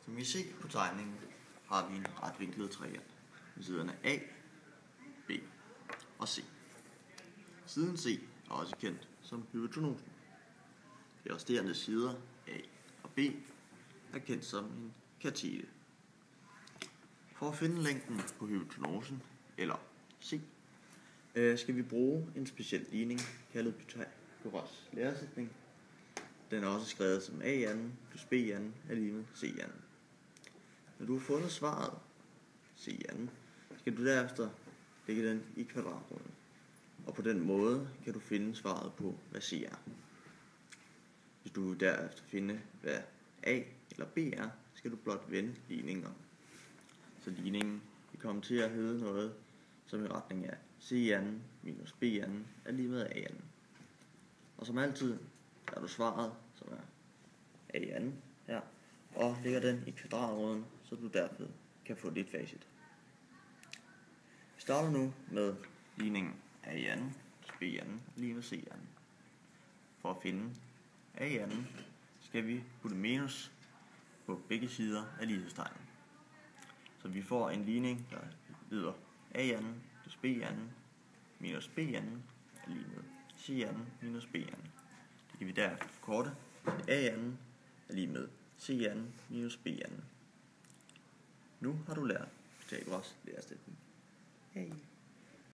Som I se på tegningen har vi en retvinklet trekant med siderne A, B og C. Siden C er også kendt som hypotenusen. De resterende sider A og B er kendt som en katete. For at finde længden på hypotenusen, eller C, skal vi bruge en speciel ligning kaldet Pythagoras læresætning. Den er også skrevet som a2 plus b2 er lige med c2. Når du har fundet svaret c2, skal du derefter lægge den i kvadratruden. Og på den måde kan du finde svaret på, hvad c er. Hvis du derefter finder, hvad a eller b er, skal du blot vende ligningen om. Så ligningen vil komme til at hedde noget som i retning af c2 minus b2 er lige med a2. Og som altid er du svaret, som er a2 her, og lægger den i kvadratruden, så du derved kan få dit facit. Vi starter nu med ligningen a2 plus b2 lige med c2. For at finde a2 skal vi putte minus på begge sider af lighedstegnet. Så vi får en ligning, der lyder a2 plus b2 minus b2 er lige med c2 minus b2. Det kan vi derefter forkorte. a2 er lige med c2 minus b2. Nu har du lært Pythagoras læresætning. Hey.